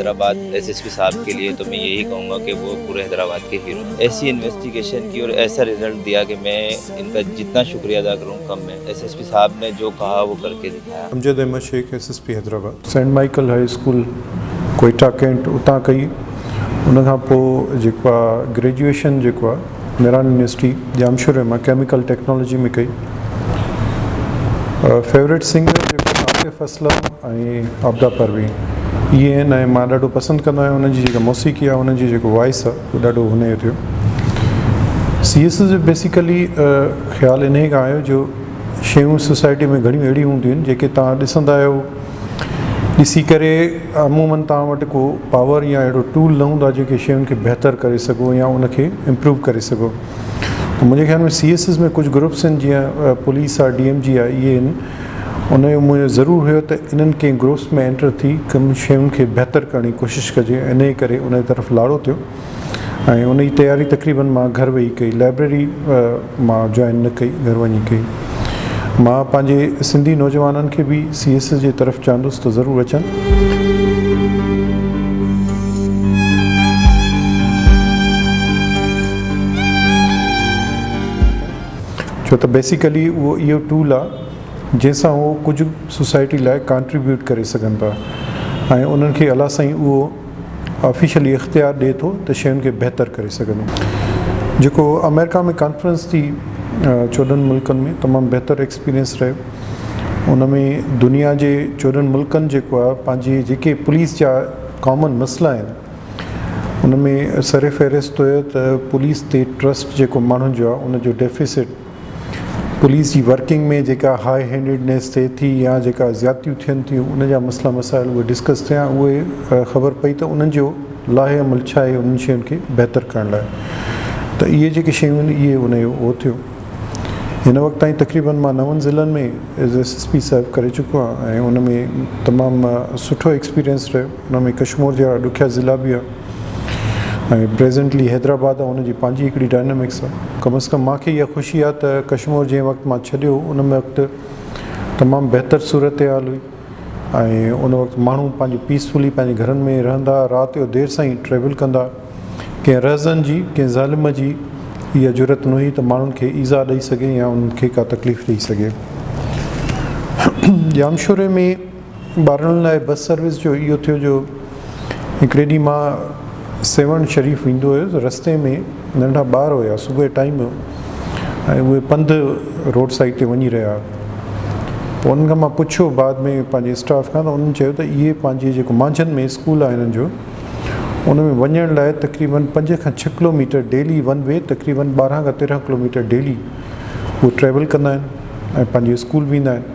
Hyderabad SSP साहब के लिए तो मैं यही कहूँगा कि वो पूरे हैदराबाद के हीरो। ऐसी इन्वेस्टिगेशन की और ऐसा रिजल्ट दिया कि मैं इनका जितना शुक्रिया अदा करूँ कम है। एसएसपी साहब ने जो कहा वो करके दिखाया। Amjad Ahmed Sheikh SSP Hyderabad, Saint Michael high school Quetta Cantt उतां कई। उन खां पोइ जेको आहे ग्रेजुएशन जेको आहे मेरान यूनिवर्सिटी जामशोर मां केमिकल टेक्नोलॉजी में कई। फेवरेट सिंगर जेको आतिफ असलम ऐं आबदा परवीन इहे आहिनि ऐं मां ॾाढो पसंदि कंदो आहियां उन्हनि जी जेका मौसीक़ी आहे, उन्हनि जी जेको वॉइस आहे उहो ॾाढो हुन जो थियो। CS जो बेसिकली ख़्यालु इन खां आयो जो शयूं सोसाइटी में घणियूं अहिड़ियूं हूंदियूं आहिनि जेके तव्हां ॾिसंदा आहियो, ॾिसी करे अमूमन तव्हां वटि को पावर या अहिड़ो टूल न हूंदो आहे जेके शयुनि खे बहितर करे सघो या उनखे इम्प्रूव करे सघो। त मुंहिंजे ख़्याल में CS में कुझु ग्रुप्स आहिनि जीअं पुलिस आहे, DMG आहे, इहे आहिनि। उनजो मुंहिंजो ज़रूरु हुयो त इन्हनि कंहिं ग्रुप्स में एंटर थी कम शयुनि खे बहितर करण जी कोशिशि कजे। इन जे करे उन जी तरफ़ लाड़ो थियो ऐं उन जी तयारी तक़रीबन मां घर वेही कई। लाइब्रेरी मां जॉइन न कई, घर वञी कई। मां पंहिंजे सिंधी नौजवाननि खे बि CS जे तरफ़ चाहींदुसि त ज़रूरु अचनि। छो त बेसिकली उहो इहो टूल आहे जंहिंसां उहो कुझु सोसाइटी लाइ कंट्रीब्यूट करे सघनि था ऐं उन्हनि खे अलाह साईं उहो ऑफिशियली इख़्तियार ॾिए थो त शयुनि खे बहितर करे सघनि। जेको अमेरिका में कॉन्फ्रेंस थी 14 मुल्कनि में, तमामु बहितर एक्सपीरियंस रहियो। उन में दुनिया जे 14 मुल्कनि जेको आहे पंहिंजे जेके पुलिस जा कॉमन मसइला आहिनि उन में सर फ़हिरिस्त हुयो त पुलिस ते ट्रस्ट जेको माण्हुनि जो आहे उनजो डेफिसिट, पुलिस जी वर्किंग में जेका हाई हैंडेडनेस थिए थी या जेका ज़्यादतियूं थियनि थियूं उन जा मसइला मसाइल उहे डिस्कस थिया। उहे ख़बर पई त उन्हनि जो लाहे अमल छा आहे उन्हनि शयुनि खे बहितर करण लाइ। त इहे जेके शयूं आहिनि इहे उनजो उहो थियो। हिन वक़्त ताईं तक़रीबन मां 9 ज़िलनि में एज़ SSP सर्व करे चुको आहियां ऐं उन में तमामु सुठो एक्सपीरियंस रहियो। उन में कश्मीर जा ॾुखिया ज़िला बि आहे ऐं प्रेज़ेंटली हैदराबाद आहे, उनजी पंहिंजी हिकिड़ी डायनामिक्स आहे। कम से कम मूंखे इहा ख़ुशी आहे त कश्मीर जंहिं वक़्तु मां छॾियो उन वक़्तु तमामु बहितर सूरत हाल हुई ऐं उन वक़्तु माण्हू पंहिंजो पीसफुली पंहिंजे घरनि में रहंदा, राति जो देरि सां ई ट्रेवल कंदा। कंहिं रज़न जी कंहिं ज़ालिम जी इहा ज़रूरत न हुई त माण्हुनि खे ईज़ा ॾेई सघे या उन्हनि खे का तकलीफ़ ॾेई सघे। जामशोरे में ॿारनि लाइ बस सर्विस जो इहो थियो जो हिकिड़े ॾींहुं मां सेवण शरीफ़ वेंदो हुयो, रस्ते में नंढा ॿार हुया, सुबुह जो टाइम हो ऐं उहे पंधु रोड साइड ते वञी रहिया। पोइ उन्हनि खां मां पुछियो बाद में पंहिंजे स्टाफ खां, त उन्हनि चयो त इहे पंहिंजे जेको मांझनि में स्कूल आहे हिननि जो उन में वञण लाइ तक़रीबन 5 खां 6 किलोमीटर डेली वन वे, तक़रीबन 12 खां 13 किलोमीटर डेली उहे ट्रेवल कंदा आहिनि ऐं पंहिंजे स्कूल वेंदा आहिनि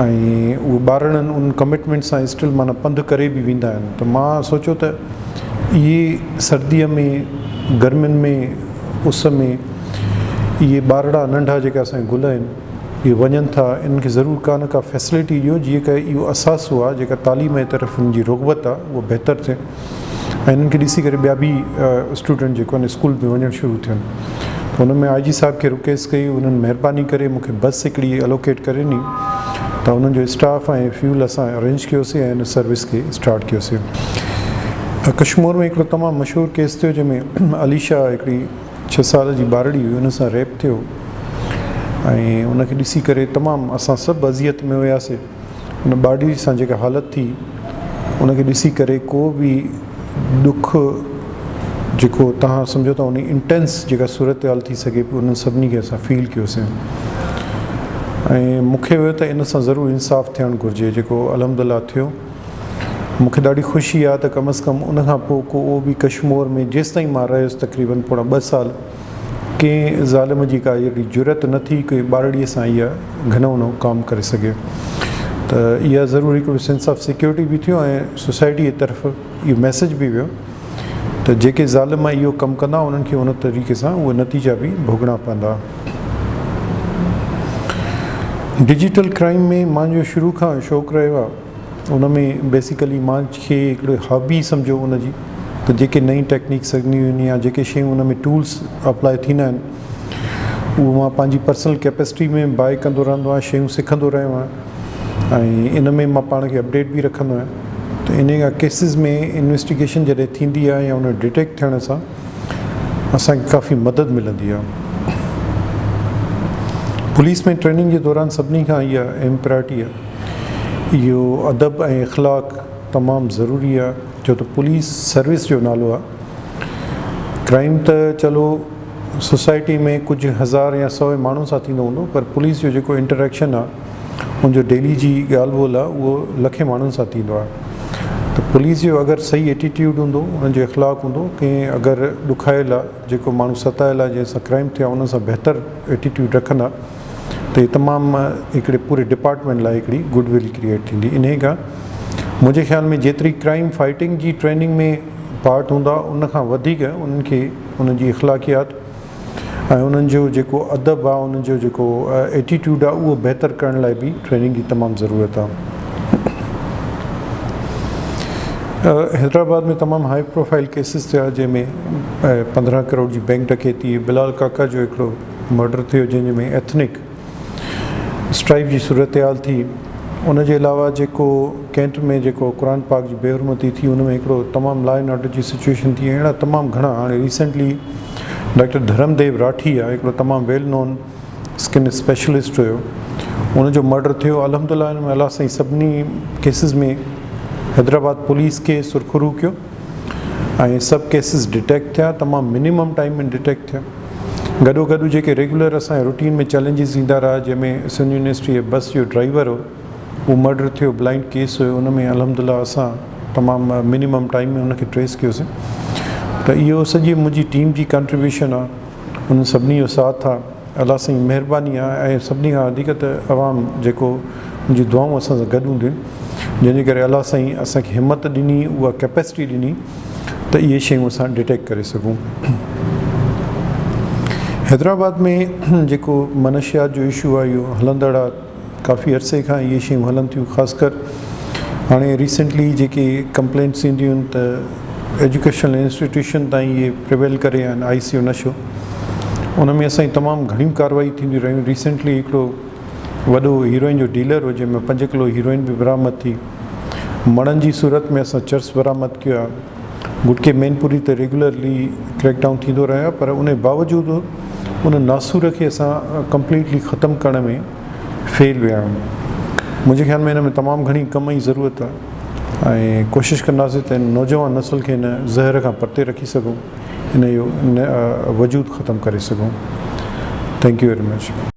ऐं उहे ॿारनि उन कमिटमेंट सां स्टिल माना पंधु करे बि वेंदा आहिनि। त मां सोचियो त इहे सर्दीअ में, गर्मियुनि में, उस में इहे ॿारड़ा नंढा जेका असांजा गुल आहिनि इहे वञनि था, इन्हनि खे ज़रूरु का न का फैसिलिटी ॾियो जीअं की इहो असासु आहे जेका तालीम जे तरफ़ हिन जी रोगबत आहे उहो बहितर थिए ऐं इन्हनि खे ॾिसी करे ॿिया बि स्टूडेंट जेको आहिनि स्कूल में वञणु शुरू थियनि। त हुन में IG साहब खे रिक्वेस्ट कई, उन्हनि महिरबानी करे मूंखे बस हिकिड़ी अलोकेट करे ॾिनी त उन्हनि जो स्टाफ ऐं फ्यूल असां अरेंज कयोसीं ऐं हिन सर्विस खे स्टार्ट कयोसीं। कश्मीर में हिकिड़ो तमामु मशहूरु केस थियो जंहिंमें अलीशा हिकिड़ी 6 साल जी ॿारड़ी हुई, हुन सां रेप थियो ऐं उनखे ॾिसी करे तमामु असां सभु अज़ियत में हुयासीं। हुन ॿारड़ी सां जेका हालत थी उनखे ॾिसी करे को बि दुख जेको तव्हां सम्झो था उन इंटेंस जेका सूरत हाल थी सघे पई उन्हनि सभिनी खे असां फील कयोसीं ऐं मूंखे हुयो त इन सां ज़रूरु इंसाफ़ थियणु घुरिजे, जेको अलहमदिल्ला थियो। मूंखे ॾाढी ख़ुशी आहे त कम से कम उन खां पोइ को उहो बि कश्मीर में जेसि ताईं मां रहियुसि तक़रीबन पोणा 2 साल कंहिं ज़ालिम जी का अहिड़ी ज़रूरत न थी कोई ॿारड़ीअ सां इहा घणो न कमु करे सघे। त इहा ज़रूरु हिकिड़ो सेंस ऑफ सिक्योरिटी बि थियो ऐं सोसाइटी जी तरफ़ इहो मैसेज बि वियो त जेके ज़ालिम इहो कमु कंदा उन्हनि खे उन तरीक़े सां उहे नतीजा बि भोगणा पवंदा। डिजिटल क्राइम में मुंहिंजो शुरू खां शौक़ु रहियो आहे। उन में बेसिकली मूंखे हिकिड़ो हॉबी सम्झो उनजी त जेके नई टेक्निक सघंदियूं आहिनि या जेके शयूं उन में टूल्स अप्लाई थींदा आहिनि उहो मां पंहिंजी पर्सनल कैपेसिटी में बाए कंदो रहंदो आहियां, शयूं सिखंदो रहियो आहियां ऐं इन में मां पाण खे अपडेट बि रखंदो आहियां। त इन खां केसिस में इन्वेस्टिगेशन जॾहिं थींदी आहे या उन डिटेक्ट थियण सां असांखे काफ़ी मदद मिलंदी आहे। पुलिस में ट्रेनिंग जे दौरान सभिनी खां इहा अहम प्रायोरिटी आहे, इहो अदब ऐं इख़लाक़ तमामु ज़रूरी आहे, छो त पुलिस सर्विस जो नालो आहे। क्राइम त चलो सोसाइटी में कुझु हज़ार या 100 माण्हुनि सां थींदो हूंदो, पर पुलिस जो जेको इंटरेक्शन आहे उनजो डेली जी ॻाल्हि ॿोल आहे उहो लखे माण्हुनि सां थींदो आहे। त पुलिस जो अगरि सही एटीट्यूड हूंदो, उनजो इख़लाक़ हूंदो, कंहिं अगरि ॾुखायल आहे, जेको माण्हू सतायल आहे, जंहिंसां क्राइम थियो आहे, उन सां बहितर एटीट्यूड रखंदा, त इहे तमामु हिकिड़े पूरे डिपार्टमेंट लाइ हिकिड़ी गुडविल क्रिएट थींदी। इन खां मुंहिंजे ख़्याल में जेतिरी क्राइम फाइटिंग जी ट्रेनिंग में पार्ट हूंदा, उन खां वधीक उन्हनि खे उन्हनि जी इख़लाक़ियात ऐं उन्हनि जो जेको अदब आहे, उन्हनि जो जेको एटीट्यूड आहे, उहो बहितर करण लाइ बि ट्रेनिंग जी तमामु ज़रूरत आहे। हैदराबाद में तमामु हाई प्रोफाइल केसिस थिया, जंहिंमें 15 करोड़ जी बैंक डकैती, बिलाल काका जो हिकिड़ो मर्डर थियो, जंहिंजे में एथनिक स्ट्राइप जी सूरत हाल थी। उनजे अलावा जेको कैंट में जेको क़ुर पाक जी बेहरमती थी, उन में हिकिड़ो तमामु लॉ एंड ऑर्डर जी सिचुएशन थी। अहिड़ा तमामु घणा, हाणे रिसेंटली डॉक्टर धर्मदेव राठी आहे, हिकिड़ो तमामु वेल नोन स्किन स्पेशलिस्ट हुयो, उनजो मर्डर थियो। अल्हम्दुलिल्लाह हिन में अलाह साईं सभिनी केसिस में हैदराबाद पुलिस खे सुरखुरू कयो ऐं सभु केसिस डिटेक्ट थिया, तमामु मिनिमम टाइम में डिटेक्ट थिया। गॾोगॾु जेके रेगुलर असांजे रूटीन में चैलेंजिस ईंदा रहा, जंहिंमें सिंध यूनिवर्सिटी जे बस जो ड्राइवर हो, उहो मर्डर थियो, ब्लाइंड केस हुयो, उन में अल्हम्दुलिल्लाह असां तमामु मिनिमम टाइम में उनखे ट्रेस कयोसीं। त इहो सॼी मुंहिंजी टीम जी कंट्रीब्यूशन आहे, उन सभिनी जो साथ आहे, अलाह साईं महिरबानी आहे। ऐं सभिनी खां वधीक त अवाम जेको मुंहिंजी दुआऊं असां सां गॾु हूंदियूं आहिनि, जंहिंजे करे अलाह साईं असांखे हिमत ॾिनी, उहा कैपेसिटी ॾिनी त इहे शयूं असां डिटेक्ट करे सघूं। हैदराबाद में जेको मनशियात जो इशू आहे, इहो हलंदड़ आहे, काफ़ी अरसे खां इहे शयूं हलनि थियूं। ख़ासि कर हाणे रिसेंटली जेके कंप्लेंट्स ईंदियूं आहिनि त एजुकेशनल इंस्टीट्यूशन ताईं इहे प्रिवेल करे आहिनि, ICU नशो, उन में असांजी तमामु घणियूं कार्रवाई थींदियूं रहियूं। रिसेंटली हिकिड़ो वॾो हीरोइन जो डीलर हो, जंहिंमें 5 किलो हीरोइन बि बरामद थी। मणनि जी सूरत में असां चर्च बरामद कयो आहे। गुटके मैनपुरी त रेगुलरली क्रैकडाउन थींदो रहियो आहे, पर उन बावजूदि उन नासूर खे असां कंप्लीटली ख़तमु करण में फेल विया आहियूं। मुंहिंजे ख़्याल में हिन में तमामु घणी कम जी ज़रूरत आहे ऐं कोशिशि कंदासीं त नौजवान नस्ल खे हिन ज़हर खां परते रखी सघूं, हिन जो वजूद ख़तमु करे सघूं। Thank U very much.